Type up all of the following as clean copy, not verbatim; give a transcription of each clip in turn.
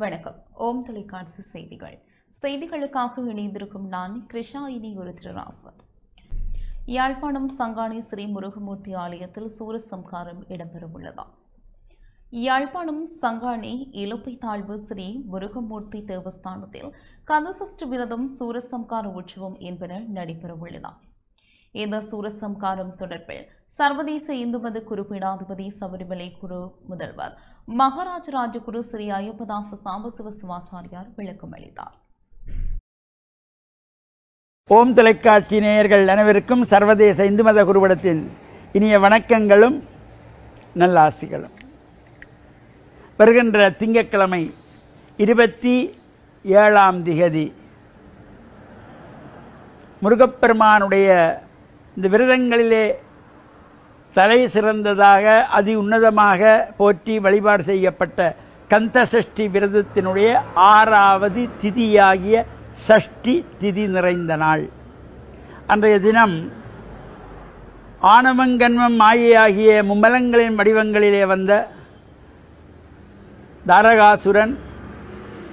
வணக்கம். ஓம் தொலைக்காட்சி செய்திகள். செய்திகளுக்காக இணைந்திருக்கும் நான் கிருஷாயினி ஒரு திருராசர். யாழ்ப்பாணம் சங்கானை ஸ்ரீ முருகமூர்த்தி ஆலயத்தில் சூரசம்காரம் இடம்பெறவுள்ளதா? யாழ்ப்பாணம் சங்கானை இலுப்பை தாழ்வு ஸ்ரீ முருகமூர்த்தி தேவஸ்தானத்தில் கந்தசஷ்டி விரதம் சூரசம்கார உற்சவம் என்பன நடைபெறவுள்ளதா? இந்த சூரசம்காரம் தொடர்பில் சர்வதேச இந்து மத குருபீடாதிபதி சபரிமலை குரு முதல்வர் மகாராஜ ராஜகுரு ஸ்ரீ ஐயப்பதாச சாம்பசிவ சிவாச்சாரியார் விளக்கம் அளித்தார். ஓம் தொலைக்காட்சி நேயர்கள் அனைவருக்கும் சர்வதேச இந்து மத குருபீடத்தின் இனிய வணக்கங்களும் நல்லாசிகளும். வருகின்ற திங்கட்கிழமை 27ஆம் திகதி முருகப்பெருமானுடைய இந்த விரதங்களிலே தலை சிறந்ததாக அதி உன்னதமாக போற்றி வழிபாடு செய்யப்பட்ட கந்தசஷ்டி விரதத்தினுடைய 6வது திதியாகிய சஷ்டி திதி நிறைந்த நாள். அன்றைய தினம் ஆணவங்கன்மம் மாயையாகிய மும்மலங்களின் வடிவங்களிலே வந்த தாரகாசுரன்,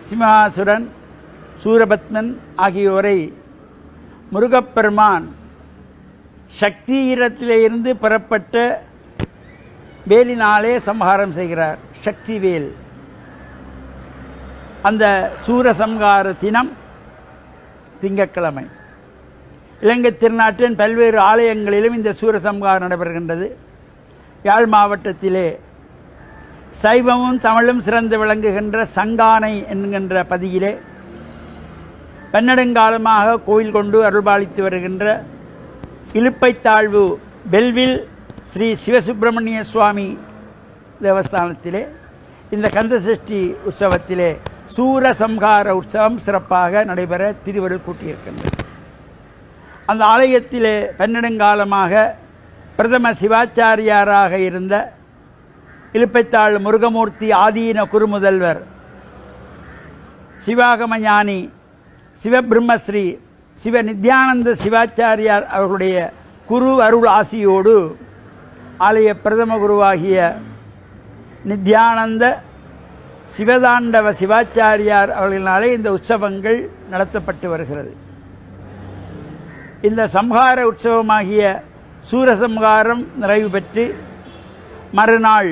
சிம்ஹாசுரன், சூரபத்மன் ஆகியோரை முருகப்பெருமான் சக்தியிடத்திலே இருந்து பெறப்பட்ட வேலினாலே சம்ஹாரம் செய்கிறார். சக்தி வேல். அந்த சூரசம்ஹார தினம் திங்கட்கிழமை. இலங்கை திருநாட்டின் பல்வேறு ஆலயங்களிலும் இந்த சூரசம்ஹாரம் நடைபெறுகின்றது. யாழ் மாவட்டத்திலே சைவமும் தமிழும் சிறந்து விளங்குகின்ற சங்கானை என்கின்ற பதியிலே பன்னெடுங்காலமாக கோயில் கொண்டு அருள்பாலித்து வருகின்ற இலுப்பைத்தாழ்வு பெல்வில் ஸ்ரீ சிவசுப்பிரமணிய சுவாமி தேவஸ்தானத்திலே இந்த கந்தசஷ்டி உற்சவத்திலே சூரசம்ஹார உற்சவம் சிறப்பாக நடைபெற திருவருள் கூட்டியிருக்கின்றது. அந்த ஆலயத்திலே பன்னெடுங்காலமாக பிரதம சிவாச்சாரியாராக இருந்த இலுப்பைத்தாழ் முருகமூர்த்தி ஆதீன குருமுதல்வர் சிவாகமஞானி சிவபிரம்மஸ்ரீ சிவ நித்யானந்த சிவாச்சாரியார் அவர்களுடைய குரு அருள் ஆசியோடு ஆலய பிரதம குருவாகிய நித்யானந்த சிவதாண்டவ சிவாச்சாரியார் அவர்களினாலே இந்த உற்சவங்கள் நடத்தப்பட்டு வருகிறது. இந்த சம்ஹார உற்சவமாகிய சூரசம்ஹாரம் நிறைவு பெற்று மறுநாள்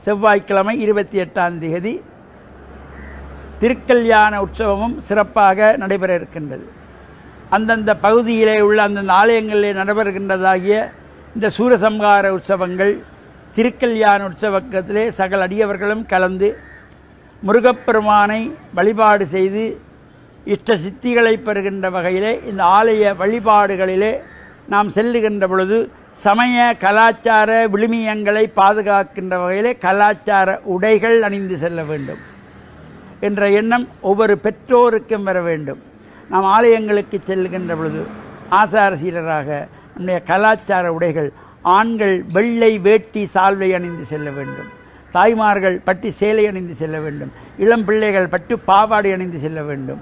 செவ்வாய்க்கிழமை 28ஆம் திகதி திருக்கல்யாண உற்சவமும் சிறப்பாக நடைபெற இருக்கின்றது. அந்தந்த பகுதியிலே உள்ள அந்தந்த ஆலயங்களிலே நடைபெறுகின்றதாகிய இந்த சூரசம்ஹார உற்சவங்கள் திருக்கல்யாண உற்சவத்திலே சகல அடியவர்களும் கலந்து முருகப்பெருமானை வழிபாடு செய்து இஷ்ட சித்திகளை பெறுகின்ற வகையிலே இந்த ஆலய வழிபாடுகளிலே நாம் செல்லுகின்ற பொழுது சமய கலாச்சார விழுமியங்களை பாதுகாக்கின்ற வகையிலே கலாச்சார உடைகள் அணிந்து செல்ல வேண்டும் என்ற எண்ணம் ஒவ்வொரு பெற்றோருக்கும் வர வேண்டும். நாம் ஆலயங்களுக்கு செல்லுகின்ற பொழுது ஆசார சீரராக நம்முடைய கலாச்சார உடைகள், ஆண்கள் வெள்ளை வேட்டி சால்வை அணிந்து செல்ல வேண்டும், தாய்மார்கள் பட்டு சேலை அணிந்து செல்ல வேண்டும், இளம் பிள்ளைகள் பட்டு பாவாடை அணிந்து செல்ல வேண்டும்.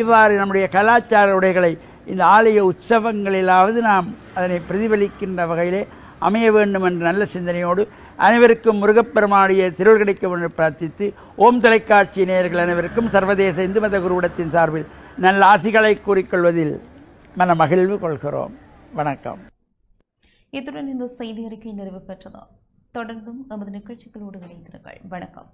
இவ்வாறு நம்முடைய கலாச்சார உடைகளை இந்த ஆலய உற்சவங்களிலாவது நாம் அதனை பிரதிபலிக்கின்ற வகையிலே அமைய வேண்டும் என்ற நல்ல சிந்தனையோடு அனைவருக்கும் முருகப்பெருமானுடைய திருவருள் கிடைக்க வேண்டும் பிரார்த்தித்து ஓம் தொலைக்காட்சி நேயர்கள் அனைவருக்கும் சர்வதேச இந்து மத குருபீடத்தின் சார்பில் நல்ல ஆசிகளை கூறிக்கொள்வதில் மன மகிழ்வு கொள்கிறோம். வணக்கம். இத்துடன் இந்த செய்தி அறிக்கை நிறைவு பெற்றது. தொடர்ந்தும் நமது நிகழ்ச்சிகளோடு இணைந்திருங்கள். வணக்கம்.